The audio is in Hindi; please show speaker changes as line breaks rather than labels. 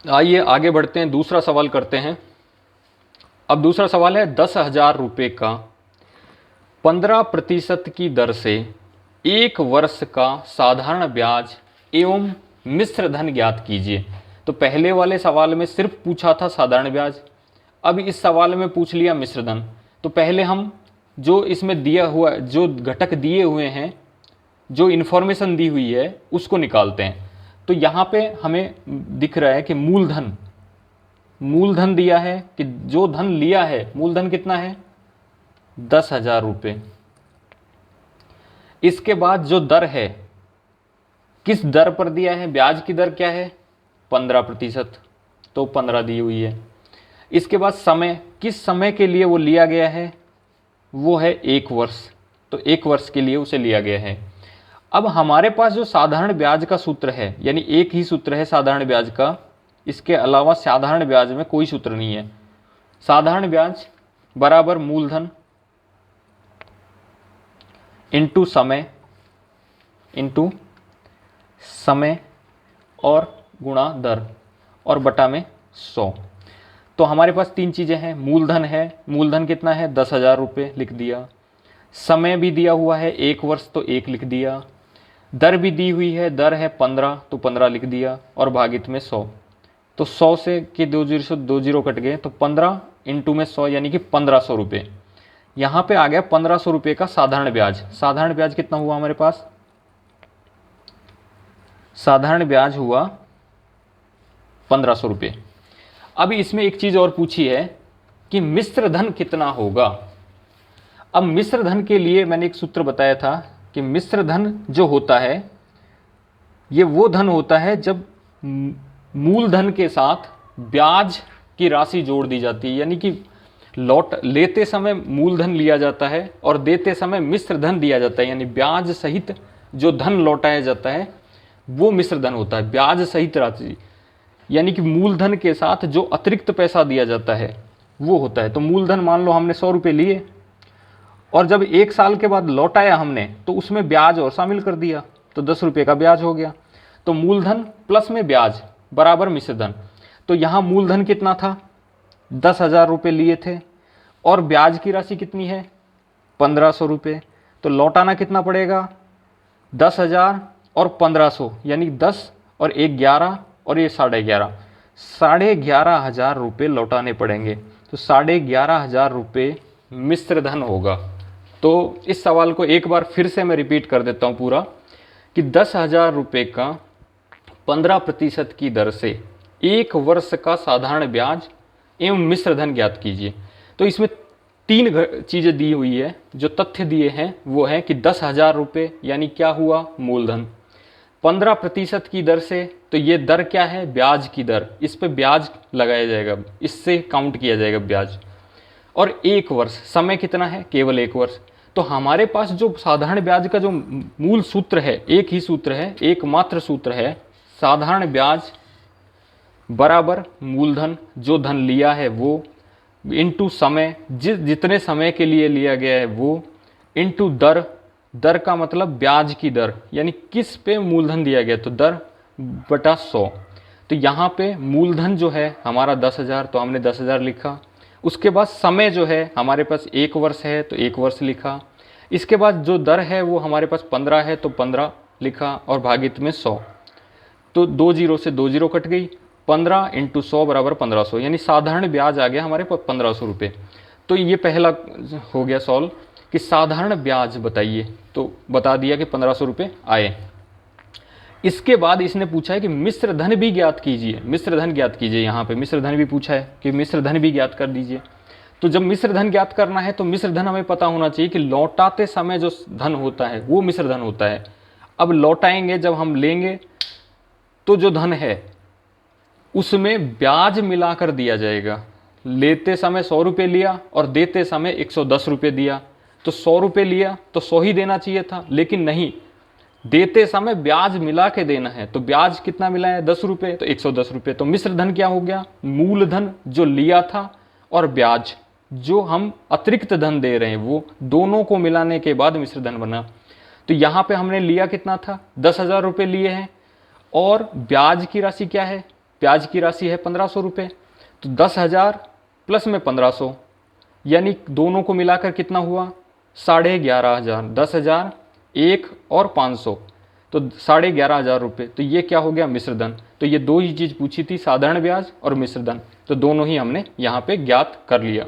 आइए आगे बढ़ते हैं, दूसरा सवाल करते हैं। अब दूसरा सवाल है 10,000 रुपये का 15% की दर से 1 वर्ष का साधारण ब्याज एवं मिश्र धन ज्ञात कीजिए। तो पहले वाले सवाल में सिर्फ पूछा था साधारण ब्याज, अब इस सवाल में पूछ लिया मिश्र धन। तो पहले हम जो इसमें दिया हुआ, जो घटक दिए हुए हैं, जो इन्फॉर्मेशन दी हुई है उसको निकालते हैं। तो यहाँ पे हमें दिख रहा है कि मूलधन दिया है कि जो धन लिया है, मूलधन कितना है 10,000 रुपये। इसके बाद जो दर है, किस दर पर दिया है, ब्याज की दर क्या है 15%, तो 15 दी हुई है। इसके बाद समय, किस समय के लिए वो लिया गया है, वो है 1 वर्ष, तो 1 वर्ष के लिए उसे लिया गया है। अब हमारे पास जो साधारण ब्याज का सूत्र है, यानी एक ही सूत्र है साधारण ब्याज का, इसके अलावा साधारण ब्याज में कोई सूत्र नहीं है। साधारण ब्याज बराबर मूलधन इंटू समय और गुणा दर और बटा में 100। तो हमारे पास तीन चीज़ें हैं, मूलधन है, मूलधन कितना है 10,000 रुपये लिख दिया, समय भी दिया हुआ है 1 वर्ष तो 1 लिख दिया, दर भी दी हुई है, दर है 15 तो 15 लिख दिया, और भागित में 100। तो 100 से कि 2 जीरो कट गए, तो 15 इंटू में 100 यानी कि 1500 रुपये। यहाँ पे आ गया 1500 रुपये का साधारण ब्याज। साधारण ब्याज कितना हुआ हमारे पास, साधारण ब्याज हुआ 1500 रुपये। अब इसमें एक चीज़ और पूछी है कि मिश्र धन कितना होगा। अब मिश्र धन के लिए मैंने एक सूत्र बताया था कि मिश्र धन जो होता है, ये वो धन होता है जब मूलधन के साथ ब्याज की राशि जोड़ दी जाती है, यानी कि लेते समय मूलधन लिया जाता है और देते समय मिश्र धन दिया जाता है, यानी ब्याज सहित जो धन लौटाया जाता है वो मिश्र धन होता है। ब्याज सहित राशि यानी कि मूलधन के साथ जो अतिरिक्त पैसा दिया जाता है वो होता है। तो मूलधन मान लो हमने 100 रुपये लिए और जब 1 साल के बाद लौटाया हमने तो उसमें ब्याज और शामिल कर दिया, तो 10 रुपये का ब्याज हो गया। तो मूलधन प्लस में ब्याज बराबर मिश्र धन। तो यहाँ मूलधन कितना था 10,000 रुपये लिए थे और ब्याज की राशि कितनी है 1500 रुपये। तो लौटाना कितना पड़ेगा 10,000 और 1500, यानी 10 और 1 11 और ये 11,500 रुपये लौटाने पड़ेंगे। तो 11,500 रुपये मिश्र धन होगा। तो इस सवाल को एक बार फिर से मैं रिपीट कर देता हूँ पूरा, कि 10,000 रुपये का 15% की दर से 1 वर्ष का साधारण ब्याज एवं मिश्र धन ज्ञात कीजिए। तो इसमें 3 चीज़ें दी हुई है, जो तथ्य दिए हैं वो है कि 10,000 रुपये यानी क्या हुआ मूलधन, 15% की दर से, तो ये दर क्या है ब्याज की दर, इस पे ब्याज लगाया जाएगा, इससे काउंट किया जाएगा ब्याज, और 1 वर्ष, समय कितना है केवल 1 वर्ष। तो हमारे पास जो साधारण ब्याज का जो मूल सूत्र है, एक ही सूत्र है, एकमात्र सूत्र है, साधारण ब्याज बराबर मूलधन जो धन लिया है वो, इंटू समय जितने समय के लिए लिया गया है वो, इंटू दर, दर का मतलब ब्याज की दर, यानी किस पे मूलधन दिया गया, तो दर बटा 100। तो यहाँ पे मूलधन जो है हमारा 10,000, तो हमने 10,000 लिखा। उसके बाद समय जो है हमारे पास 1 वर्ष है तो 1 वर्ष लिखा। इसके बाद जो दर है वो हमारे पास 15 है तो 15 लिखा, और भागित में 100। तो 2 जीरो से 2 जीरो कट गई, 15 इंटू 100 बराबर 1500, यानी साधारण ब्याज आ गया हमारे पास 1500 रुपये। तो ये पहला हो गया सॉल्व कि साधारण ब्याज बताइए, तो बता दिया कि 1500 रुपये आए। इसके बाद इसने पूछा है कि मिश्र धन भी ज्ञात कीजिए, मिश्र धन ज्ञात कीजिए। यहाँ पे मिश्र धन भी पूछा है कि मिश्र धन भी ज्ञात कर दीजिए। तो जब मिश्र धन ज्ञात करना है तो मिश्र धन हमें पता होना चाहिए कि लौटाते समय जो धन होता है वो मिश्र धन होता है। अब लौटाएंगे जब हम लेंगे तो जो धन है उसमें ब्याज मिलाकर दिया जाएगा। लेते समय 100 रुपये लिया और देते समय 110 रुपये दिया, तो 100 रुपये लिया तो 100 ही देना चाहिए था, लेकिन नहीं, देते समय ब्याज मिला के देना है। तो ब्याज कितना मिला है 10 रुपये, तो 110 रुपये। तो मिश्र धन क्या हो गया, मूलधन जो लिया था और ब्याज जो हम अतिरिक्त धन दे रहे हैं वो दोनों को मिलाने के बाद मिश्र धन बना। तो यहाँ पे हमने लिया कितना था 10,000 रुपये लिए हैं और ब्याज की राशि क्या है ब्याज की राशि है 1500 रुपये, तो 10,000 प्लस में 1500, यानी दोनों को मिलाकर कितना हुआ 11,500। 10,000 1 और 500, तो 11,500 रुपये। तो ये क्या हो गया मिश्र धन। तो ये दो ही चीज़ पूछी थी, साधारण ब्याज और मिश्र धन, तो दोनों ही हमने यहाँ पे ज्ञात कर लिया।